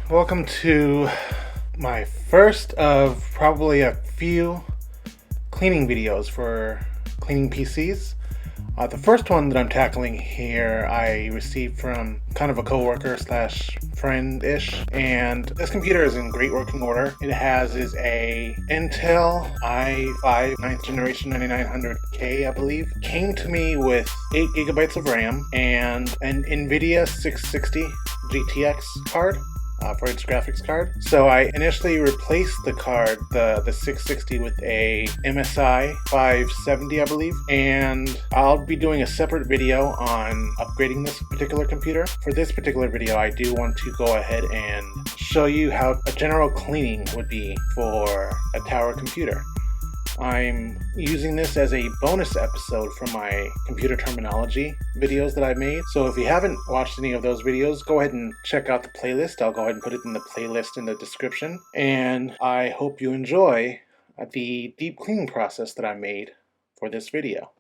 welcome to my first of probably a few cleaning videos for cleaning PCs. The first one that I'm tackling here I received from kind of a coworker slash friend-ish, and this computer is in great working order. It is a Intel i5 9th generation 9900K, I believe. Came to me with 8 gigabytes of RAM and an NVIDIA 660 GTX card. For its graphics card. So I initially replaced the card, the 660, with a MSI 570, I believe, and I'll be doing a separate video on upgrading this particular computer. For this particular video, I do want to go ahead and show you how a general cleaning would be for a tower computer. I'm using this as a bonus episode from my computer terminology videos that I've made. So if you haven't watched any of those videos, go ahead and check out the playlist. I'll go ahead and put it in the playlist in the description. And I hope you enjoy the deep cleaning process that I made for this video.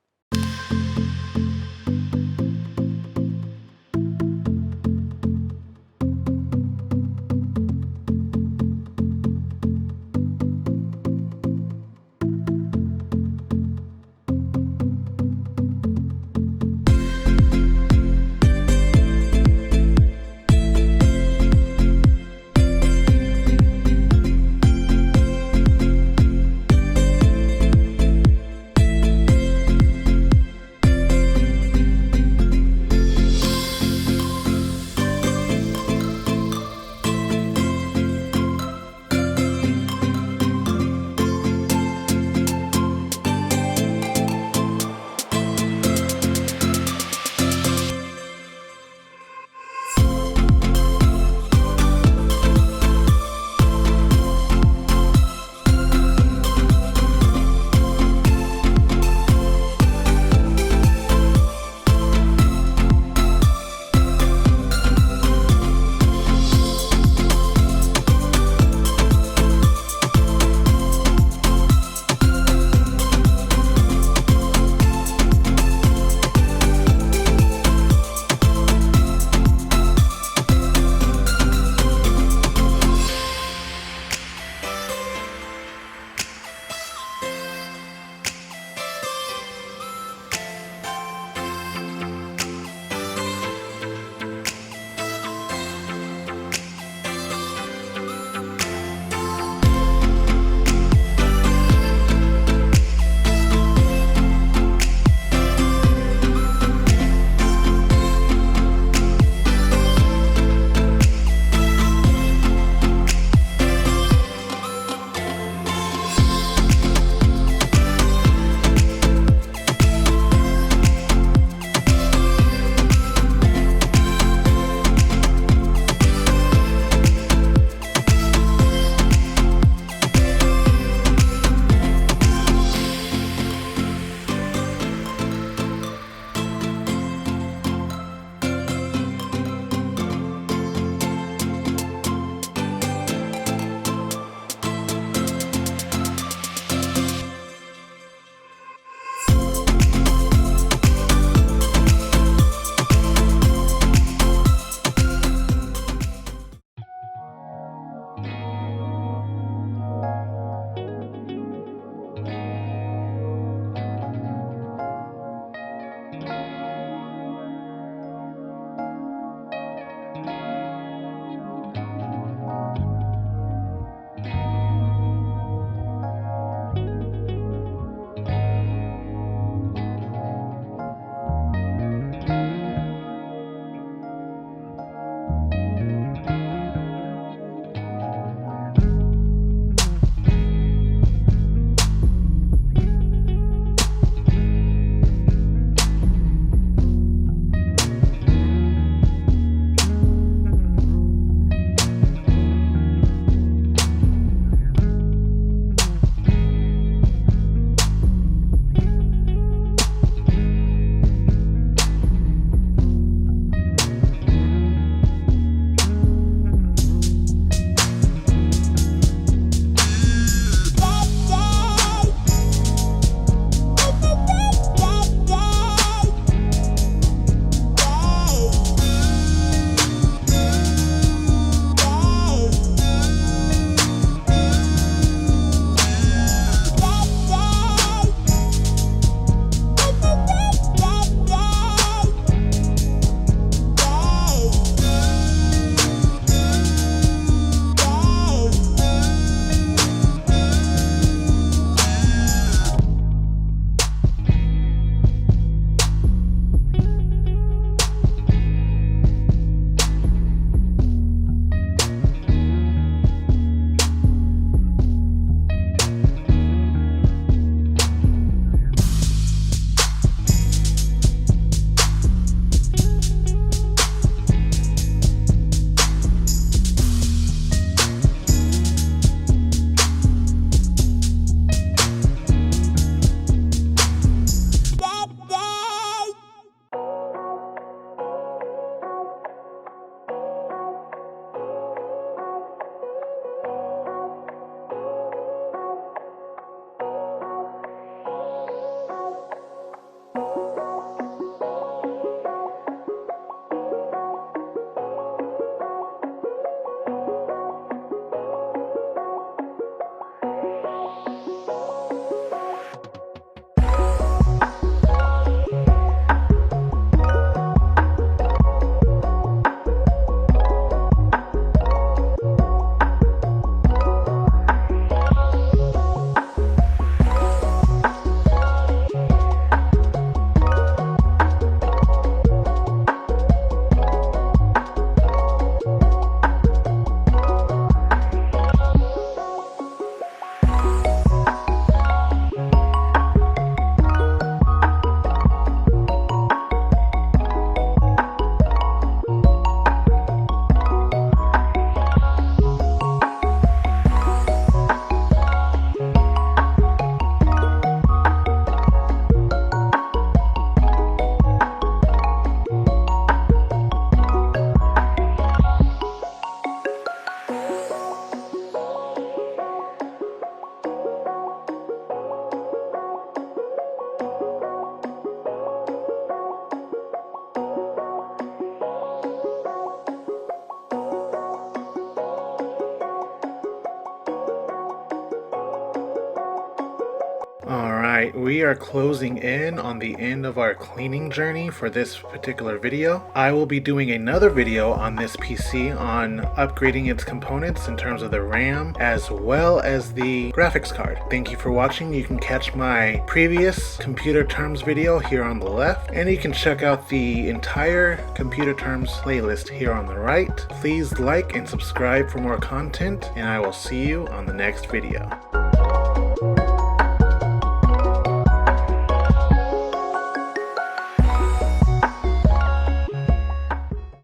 we are closing in on the end of our cleaning journey for this particular video. I will be doing another video on this PC on upgrading its components in terms of the RAM as well as the graphics card. Thank you for watching. You can catch my previous computer terms video here on the left, and you can check out the entire computer terms playlist here on the right. Please like and subscribe for more content, and I will see you on the next video.